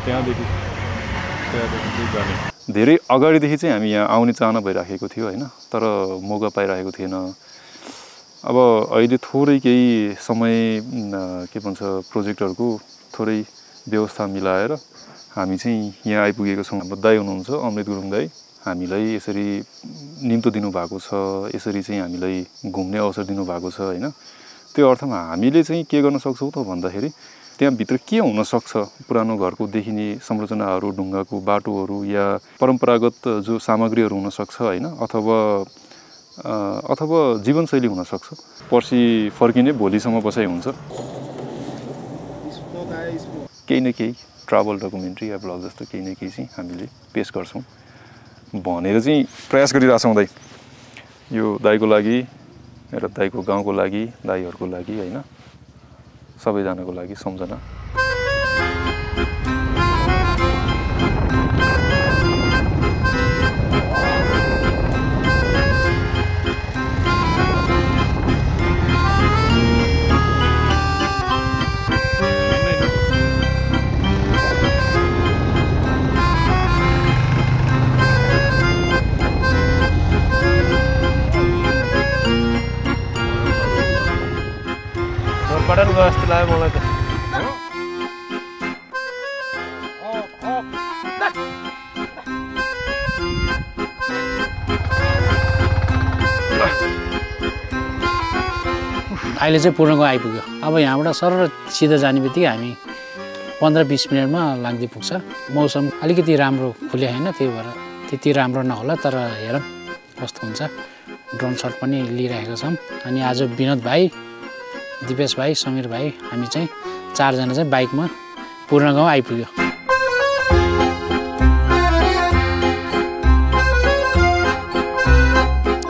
त्यहाँदेखि धेरै अगाडिदेखि चाहिँ हामी यहाँ आउने चाहना भइराखेको थियो होइन, तर मौका पाइरहेको थिएन। अब अहिले थोरै केही समय के भन्छ प्रोजेक्टहरूको थोरै व्यवस्था मिलाएर हामी चाहिँ यहाँ आइपुगेको छौँ। हाम्रो दाइ हुनुहुन्छ अमृत गुरुङ दाइ, हामीलाई यसरी निम्तो दिनुभएको छ, यसरी चाहिँ हामीलाई घुम्ने अवसर दिनुभएको छ होइन। त्यो अर्थमा हामीले चाहिँ के गर्न सक्छौँ त भन्दाखेरि त्यहाँभित्र के हुनसक्छ, पुरानो घरको देखिने संरचनाहरू, ढुङ्गाको बाटोहरू या परम्परागत जो सामग्रीहरू हुनसक्छ होइन, अथवा जीवनशैली हुनसक्छ। पर्सि फर्किने भोलिसम्म बसाइ हुन्छ। केही न केही ट्राभल डकुमेन्ट्री या ब्लग जस्तो केही न केही चाहिँ हामीले पेस गर्छौँ भनेर चाहिँ प्रयास गरिरहेछौँ दाइ। यो दाइको लागि र दाइको गाउँको लागि, दाइहरूको लागि होइन, सबैजनाको लागि सम्झना। जस्तो लाग्यो मलाई त। अहिले चाहिँ पूर्ण गाउँ आइपुग्यो। अब यहाँबाट सरर सिधा जाने बित्तिकै हामी 15-20 मिनटमा लाङ्दी पुग्छ। मौसम अलिकति राम्रो खुले होइन, त्यही भएर त्यति राम्रो नहोला, तर हेरौँ कस्तो हुन्छ। ड्रोन सट पनि लिइरहेका छौँ। अनि आज विनोद भाइ, दिपेश भाइ, समीर भाइ, हामी चाहिँ 4 जना चाहिँ बाइकमा पूर्ण गाउँ आइपुग्यो।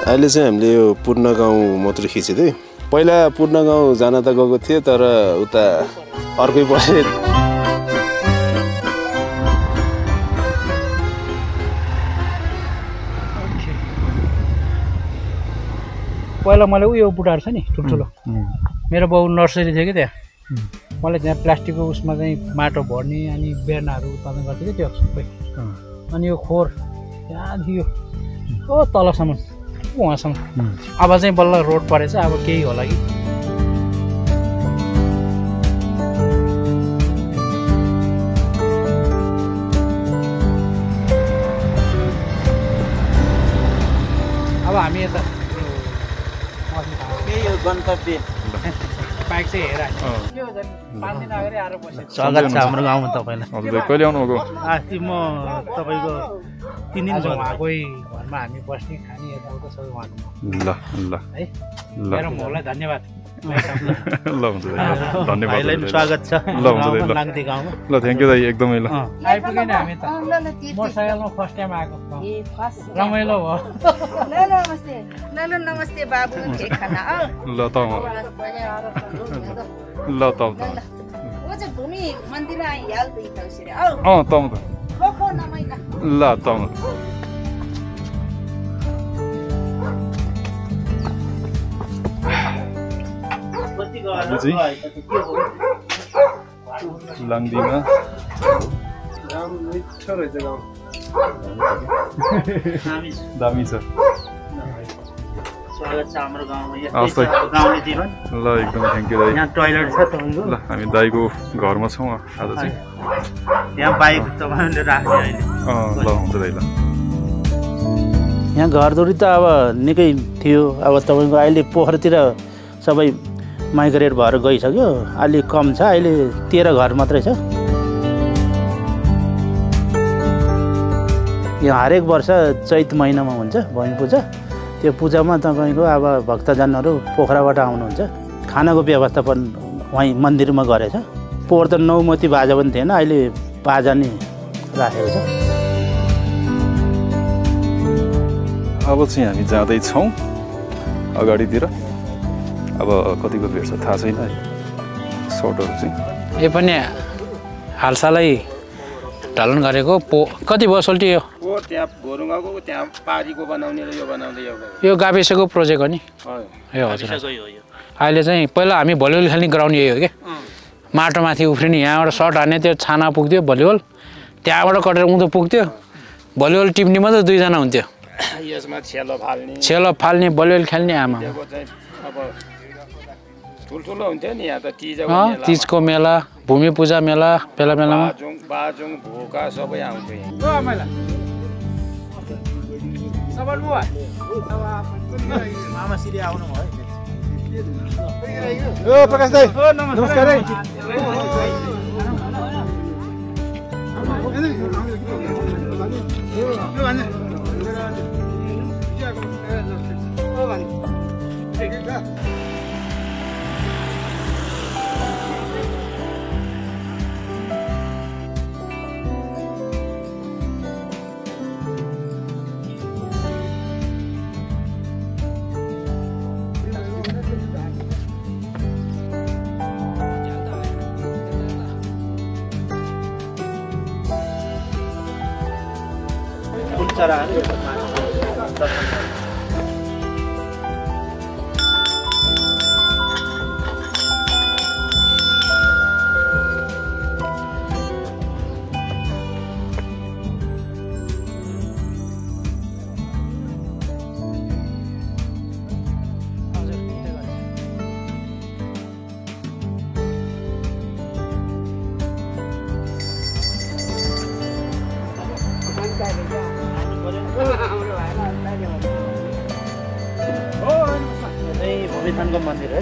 अहिले चाहिँ हामीले यो पूर्ण गाउँ मात्रै खिचेको थियौँ। पहिला पूर्ण गाउँ जान त गएको थियो, तर उता अर्कै पऱ्यो। पहिला मैले उयो बुटाहरू छ नि ठुल्ठुलो, मेरो बाउ नर्सरी थियो कि त्यहाँ। मलाई त्यहाँ प्लास्टिकको उसमा चाहिँ माटो भर्ने अनि बेर्नाहरू उत्पादन गर्थ्यो कि त्यो सबै। अनि यो खोर त्यहाँदेखि यो तलसम्म उहाँसम्म। अब चाहिँ बल्ल रोड परेछ, अब केही होला कि। अब हामी यता गन्तव्य बाइक चाहिँ हेर यो 5 दिन अगाडि आएर बसेको। स्वागत छ हाम्रो गाउँमा तपाईँलाई। हजुर कहिले आउनुभएको? अस्ति म तपाईँको 3 दिन उहाँकै घरमा हामी बस्ने खाने यताउता सबै उहाँको। ल ल है मेरो मलाई धन्यवाद। ल हुन्छ दाइ, धन्यवाद। भाइलाई पनि स्वागत छ ल हुन्छ दाइ, ल लाङ्दी गाउँमा। ल थ्याङ्क यू दाइ, एकदमै ल। आइपुग्यौँ नि हामी त मोटरसाइकलमा फर्स्ट टाइम आएको, रमाइलो भयो। नमस्ते नमस्ते बाबु, के खाना ल त ल त वो चाहिँ भूमि मन्दिर आइहाल दुई तौसरे त खो नमैला ल त लाङ्दीमा दामी छ। स्वागत छ हाम्रो गाउँमा। हस् दाइ, गाउँले जीवन। ल एकदम थ्याङ्क यू दाइ। यहाँ टोयलेट छ तपाईँको। ल हामी दाइको घरमा छौँ आज चाहिँ। यहाँ बाइक तपाईँले राख्ने अहिले। ल हुन्छ दाइ ल। यहाँ घरधुरी त अब निकै थियो। अब तपाईँको अहिले पोखरातिर सबै माइग्रेट भएर गइसक्यो, अलि कम छ। अहिले 13 घर मात्रै छ। यहाँ हरेक वर्ष चैत महिनामा हुन्छ भैनी पूजा। त्यो पूजामा तपाईँको अब भक्तजनहरू पोखराबाट आउनुहुन्छ। खानाको व्यवस्थापन वहीँ मन्दिरमा गरेछ। पोहोर त नौमती बाजा पनि थिएन, अहिले बाजा नै राखेको छ। अब चाहिँ हामी जाँदैछौँ अगाडितिर। अब कतिको भेट्छ थाहा छैन है, सर्टहरू चाहिँ। यो पनि हालसालै ढलन गरेको कति भयो सोल्टी? यो त्यहाँ घोरुङ्गाको त्यहाँ पारीको बनाउने र यो बनाउँदै यो गाविसको प्रोजेक्ट हो नि? हो ए हजुर। अहिले चाहिँ पहिला हामी भलिबल खेल्ने ग्राउन्ड यही हो क्या माटोमाथि उफ्रिने यहाँबाट सर्ट हान्ने त्यो छाना पुग्थ्यो भलिबल त्यहाँबाट कटेर उँधो पुग्थ्यो भलिबल टिप्ने मात्रै 2 जना हुन्थ्यो यसमा छेलो फाल्ने भलिबल खेल्ने आमा अब ठुल्ठुलो हुन्थ्यो नि यहाँ त तीजको मेला भूमि पूजा मेला बेलामा बाजुङ भोका सबै आउँथ्यो मामा सिरी आउनु भयो ओ प्रकाश दाइ नमस्कार है भूमिथानको मन्दिर है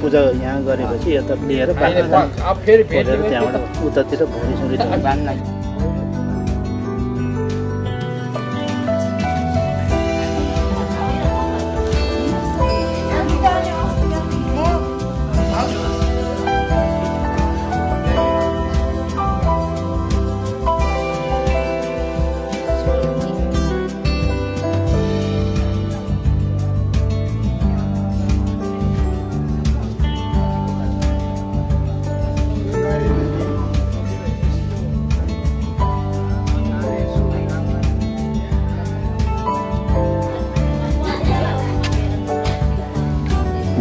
पूजा यहाँ गरेपछि यता लिएर त्यहाँबाट उतातिर भोलिसुरी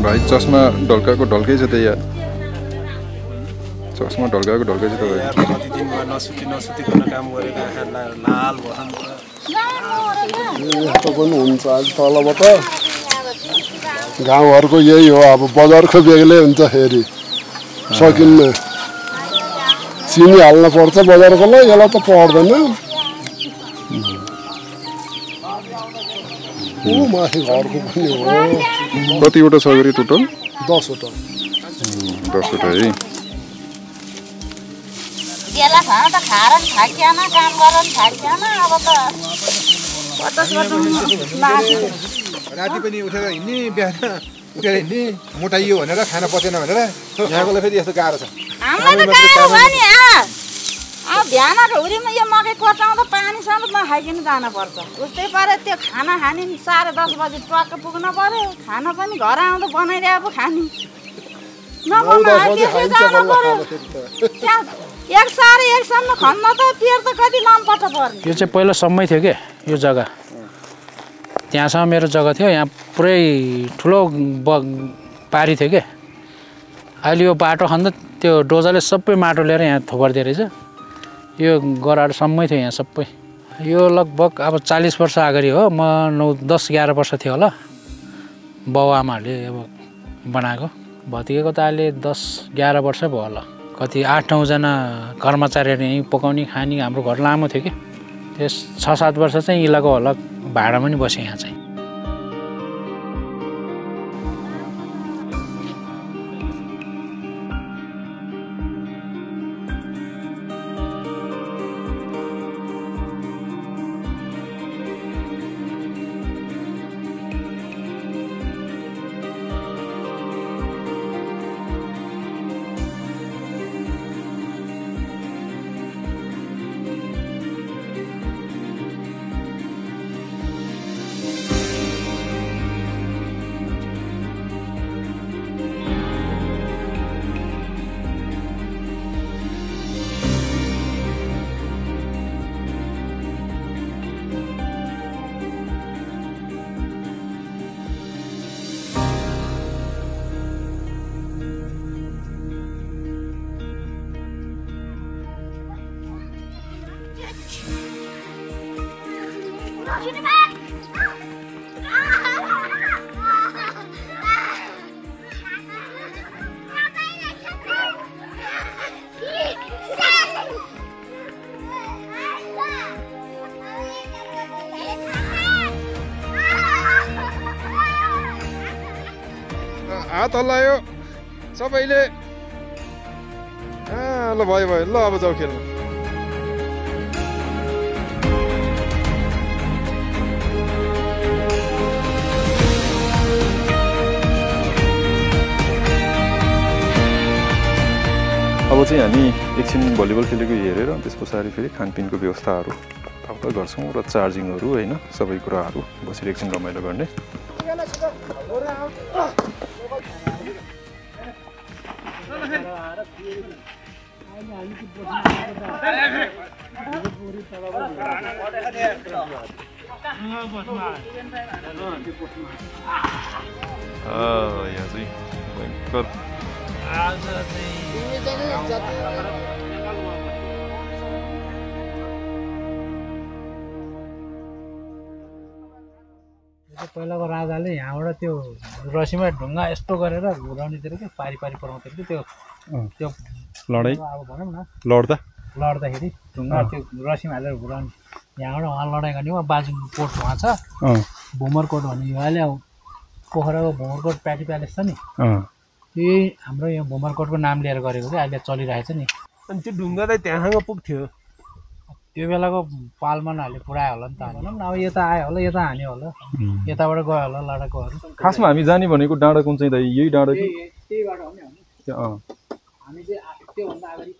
भाइ चस्मा ढल्काको ढल्कै छ त यार चस्मा ढल्काको ढल्कै छ तपाईँ कति दिन भयो नसुतिकन काम गरेको आँखा लाल यस्तो पनि हुन्छ आज तलबाट गाउँहरूको यही हो अब बजारको बेग्लै हुन्छ फेरि सकिन्न चिनी हाल्न पर्छ बजारकोलाई यसलाई त पर्दैन माथि घरको पनि हो कतिवटा छ गरी टोटल 10 वटा 10 वटा है गेला खाना त खाएर नि थाकिएन काम गरेर नि थाकिएन अब त 50 वर्ष राति पनि उठेर हिँड्ने बिहान उठेर हिँड्ने मोटाइयो भनेर खाना पचेन भनेर यहाँकोलाई फेरि यस्तो गाह्रो छ हामीलाई त गाह्रो भयो नि अब बिहान ढौरीमा यो मकै कोटाउँदा पानी समेत नखाइकन जानुपर्छ उस्तै पारे त्यो खाना खाने 10:30 बजी टक्क पुग्न पर्यो खाना पनि घर आउँदा बनाइदिए पो खाने एक सारे एकसम्म खन्न त पेट त कति लम्पट पर्ने यो चाहिँ पहिला सम्मै थियो क्या यो जग्गा त्यहाँसम्म मेरो जग्गा थियो यहाँ पुरै ठुलो पारी थियो क्या अहिले यो बाटो खन्दा त्यो डोजाले सबै माटो लिएर यहाँ थोपर्दो रहेछ यो गराडो सम्मै थियो यहाँ सबै यो लगभग अब 40 वर्ष अगाडि हो म 9-10-11 वर्ष थियो होला बाउ आमाहरूले अब बनाएको भत्किएको त अहिले 10-11 वर्ष भयो होला कति 8-9 जना कर्मचारीहरू यहीँ पकाउने खाने हाम्रो घर लामो थियो कि त्यस 6-7 वर्ष चाहिँ इलाको होला भाडामा पनि बसेँ यहाँ चाहिँ हात हल्लायो सबैले ल भयो भयो ल अब जाऊ खेल्नु अब चाहिँ हामी एकछिन भलिबल खेलेको हेरेर त्यस पछाडि फेरि खानपिनको व्यवस्थाहरू अब गर्छौँ र चार्जिङहरू होइन सबै कुराहरू बसेर एकछिन रमाइलो गर्ने यहाँ चाहिँ भयङ्कर पहिलाको राजाले यहाँबाट त्यो रसीमा ढुङ्गा यस्तो गरेर घुराउनेतिर क्या पारी पारी पराउँथ्यो कि त्यो लडाइँ अब भनौँ न लड्दाखेरि ढुङ्गा त्यो रसीमा हालेर घुराउने यहाँबाट उहाँ लडाइँ गर्ने उहाँ बाजु कोट उहाँ छ भुमरकोट भन्ने अहिले पोखराको भुमरकोट प्याटी प्यालेस छ नि त्यही हाम्रो यहाँ भुमरकोटको नाम लिएर गरेको चाहिँ अहिले चलिरहेछ नि अनि त्यो ढुङ्गा त त्यहाँसँग पुग्थ्यो त्यो बेलाको पालमानहरूले पुऱ्यायो होला नि त भनौँ न अब यता आयो होला यता हान्यो होला यताबाट गयो होला लडाकुहरू खासमा हामी जाने भनेको डाँडा कुन चाहिँ दाइ यही डाँडा कि त्यही बाटो हो नि हामी चाहिँ त्योभन्दा अगाडि